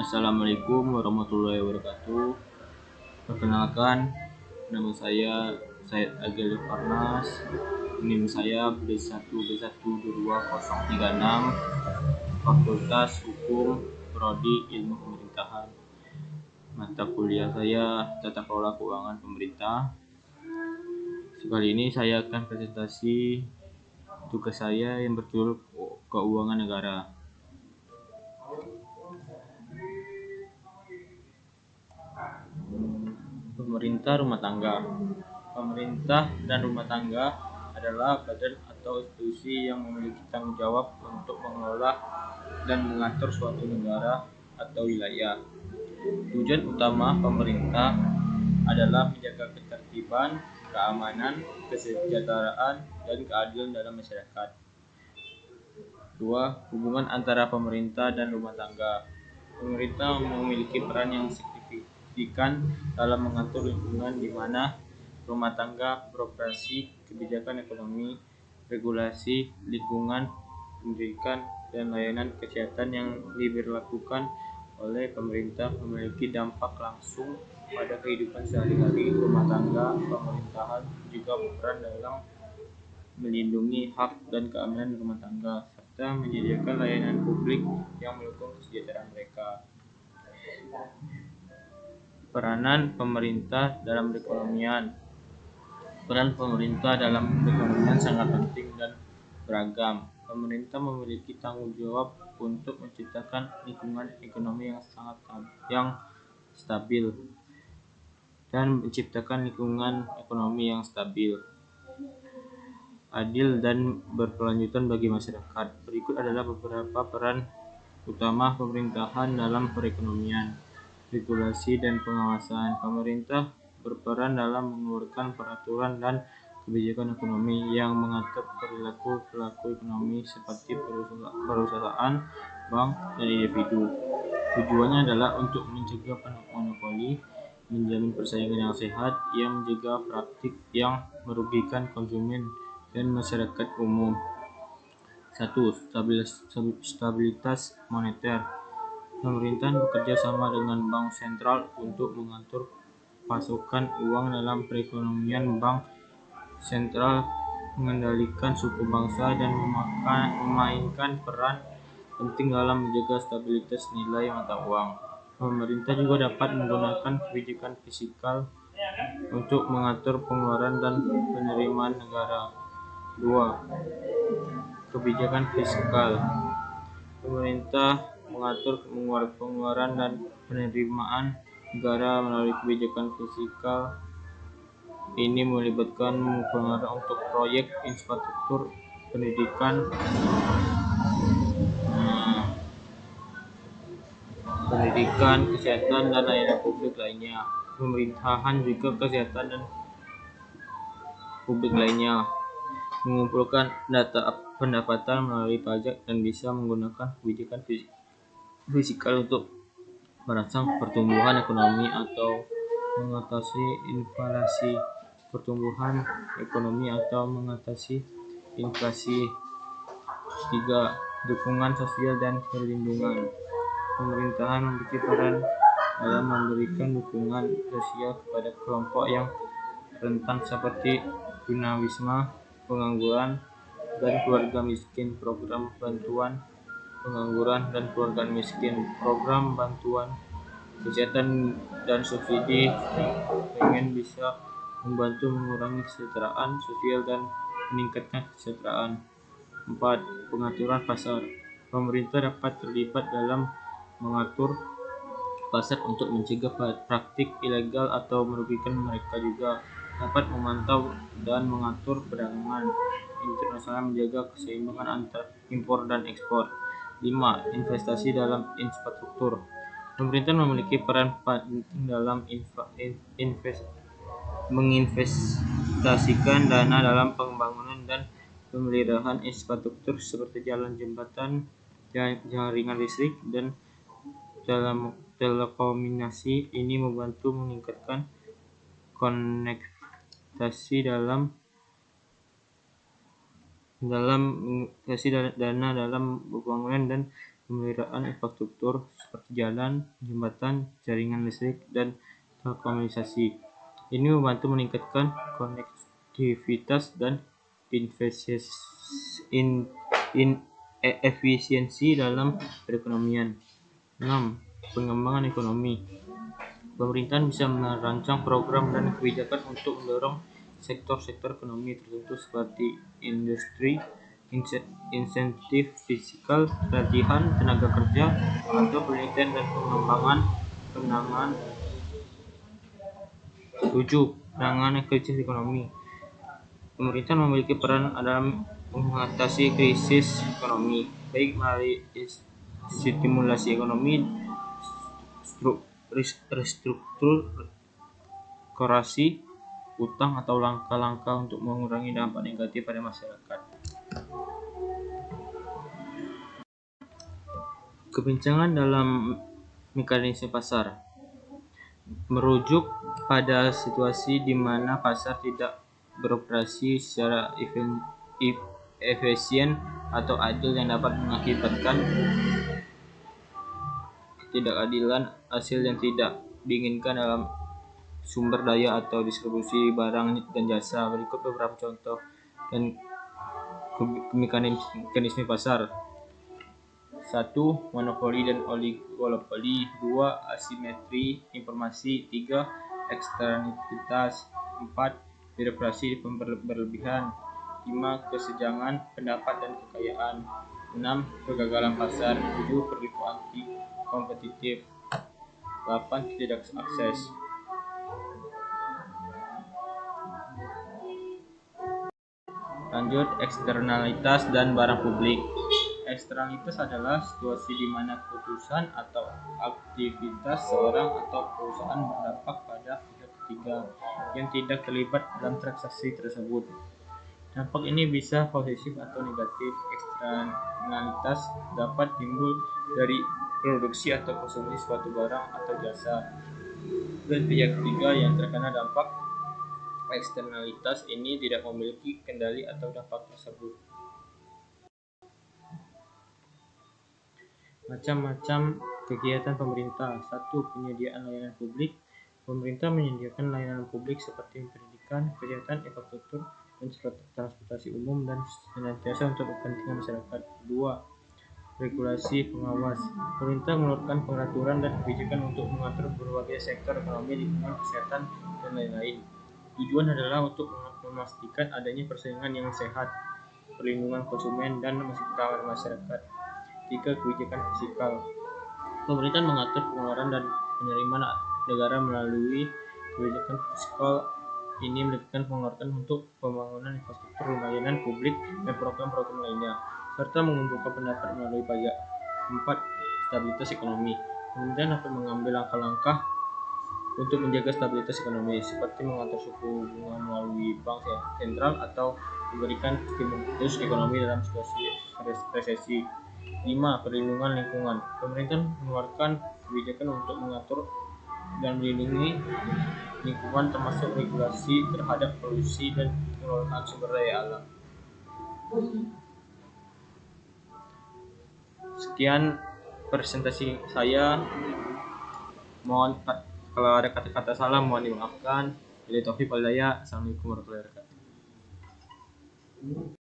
Assalamualaikum warahmatullahi wabarakatuh. Perkenalkan, nama saya Said Agil Farnas. NIM saya B1B1222036, Fakultas Hukum, Prodi Ilmu Pemerintahan. Mata kuliah saya Tata Kelola Keuangan Pemerintah. Kali ini saya akan presentasi tugas saya yang berjudul Keuangan Negara. Pemerintah rumah tangga. Pemerintah dan rumah tangga adalah badan atau institusi yang memiliki tanggung jawab untuk mengelola dan mengatur suatu negara atau wilayah. Tujuan utama pemerintah adalah menjaga ketertiban, keamanan, kesejahteraan, dan keadilan dalam masyarakat. 2. Hubungan antara pemerintah dan rumah tangga. Pemerintah memiliki peran yang signifikan dalam mengatur lingkungan di mana rumah tangga beroperasi. Kebijakan ekonomi, regulasi lingkungan, pendidikan, dan layanan kesehatan yang diberlakukan oleh pemerintah memiliki dampak langsung pada kehidupan sehari-hari rumah tangga. Pemerintahan juga berperan dalam melindungi hak dan keamanan rumah tangga serta menyediakan layanan publik yang mendukung kesejahteraan mereka. Peranan pemerintah dalam perekonomian. Peran pemerintah dalam perekonomian sangat penting dan beragam. Pemerintah memiliki tanggung jawab untuk menciptakan lingkungan ekonomi yang stabil dan menciptakan lingkungan ekonomi yang stabil, adil dan berkelanjutan bagi masyarakat. Berikut adalah beberapa peran utama pemerintahan dalam perekonomian. Regulasi dan pengawasan. Pemerintah berperan dalam mengeluarkan peraturan dan kebijakan ekonomi yang mengatur perilaku pelaku ekonomi seperti perusahaan, bank, dan individu. Tujuannya adalah untuk mencegah monopoli, menjamin persaingan yang sehat, yang mencegah praktik yang merugikan konsumen dan masyarakat umum. 1. Stabilitas moneter. Pemerintah bekerja sama dengan bank sentral untuk mengatur pasokan uang dalam perekonomian. Bank sentral mengendalikan suku bangsa dan memainkan peran penting dalam menjaga stabilitas nilai mata uang. Pemerintah juga dapat menggunakan kebijakan fiskal untuk mengatur pengeluaran dan penerimaan negara. 2. Kebijakan fiskal. Pemerintah mengatur pengeluaran dan penerimaan negara melalui kebijakan fiskal. Ini melibatkan pengeluaran untuk proyek infrastruktur, pendidikan, kesehatan, dan layanan publik lainnya. Pemerintahan juga kesehatan dan publik lainnya mengumpulkan data pendapatan melalui pajak dan bisa menggunakan kebijakan fiskal untuk merangsang pertumbuhan ekonomi atau mengatasi inflasi. Pertumbuhan ekonomi atau mengatasi inflasi. 3. Dukungan sosial dan perlindungan. Pemerintahan memiliki peran dalam memberikan dukungan sosial kepada kelompok yang rentan seperti tunawisma, pengangguran, dan keluarga miskin. Program bantuan pengangguran dan keluarga miskin, program bantuan kesehatan dan subsidi pengen bisa membantu mengurangi kesejahteraan sosial dan meningkatkan kesejahteraan. 4. Pengaturan pasar. Pemerintah dapat terlibat dalam mengatur pasar untuk mencegah praktik ilegal atau merugikan mereka. Juga dapat memantau dan mengatur perdagangan internasional, menjaga keseimbangan antara impor dan ekspor. 5. Investasi dalam infrastruktur. Pemerintah memiliki peran penting dalam menginvestasikan dana dalam pembangunan dan pemeliharaan infrastruktur seperti jalan, jembatan, jaringan listrik, dan telekomunikasi. Ini membantu meningkatkan konektasi dalam investasi dana dalam pembangunan dan pemeliharaan infrastruktur seperti jalan, jembatan, jaringan listrik, dan telekomunikasi. Ini membantu meningkatkan konektivitas dan efisiensi dalam perekonomian. 6. Pengembangan ekonomi. Pemerintahan bisa merancang program dan kebijakan untuk mendorong sektor-sektor ekonomi tertentu seperti industri, insentif fiskal, pelatihan tenaga kerja, atau penelitian dan penanganan 7. Penanganan krisis ekonomi. Pemerintah memiliki peran dalam mengatasi krisis ekonomi, baik melalui stimulasi ekonomi, restrukturasi utang, atau langkah-langkah untuk mengurangi dampak negatif pada masyarakat. Kebincangan dalam mekanisme pasar merujuk pada situasi di mana pasar tidak beroperasi secara efisien atau adil yang dapat mengakibatkan ketidakadilan hasil yang tidak diinginkan dalam sumber daya atau distribusi barang dan jasa. Berikut beberapa contoh dan mekanisme pasar. 1. Monopoli dan oligopoli. 2. Asimetri informasi. 3. Eksternalitas. 4. Birokrasi berlebihan. 5. Kesenjangan pendapat dan kekayaan. 6. Kegagalan pasar. 7. Perilaku anti kompetitif. 8. Tidak akses. Lanjut, eksternalitas dan barang publik. Eksternalitas adalah situasi di mana keputusan atau aktivitas seorang atau perusahaan berdampak pada pihak ketiga yang tidak terlibat dalam transaksi tersebut. Dampak ini bisa positif atau negatif. Eksternalitas dapat timbul dari produksi atau konsumsi suatu barang atau jasa, dan pihak ketiga yang terkena dampak eksternalitas ini tidak memiliki kendali atas dampak tersebut. Macam-macam kegiatan pemerintah. 1. Penyediaan layanan publik. Pemerintah menyediakan layanan publik seperti pendidikan, kesehatan, infrastruktur, dan transportasi umum dan senantiasa untuk kepentingan masyarakat. 2. Regulasi pengawas. Pemerintah mengeluarkan peraturan dan kebijakan untuk mengatur berbagai sektor ekonomi, lingkungan, kesehatan, dan lain-lain. Tujuan adalah untuk memastikan adanya persaingan yang sehat, perlindungan konsumen, dan keamanan masyarakat. 3. Kebijakan fiskal. Pemerintah mengatur pengeluaran dan penerimaan negara melalui kebijakan fiskal. Ini meliputi pengeluaran untuk pembangunan infrastruktur, layanan publik, dan program-program lainnya, serta mengumpulkan pendapat melalui pajak. 4. Stabilitas ekonomi. Pemerintah dapat mengambil langkah-langkah untuk menjaga stabilitas ekonomi, seperti mengatur suku bunga melalui bank sentral atau memberikan stimulus ekonomi dalam situasi resesi. 5. Perlindungan lingkungan. Pemerintah mengeluarkan kebijakan untuk mengatur dan melindungi lingkungan, termasuk regulasi terhadap polusi dan pengelolaan sumber daya alam. Sekian presentasi saya. Mohon kalau ada kata-kata salah mohon dimaafkan. Wabillahi taufiq wal hidayah. Assalamualaikum warahmatullahi wabarakatuh.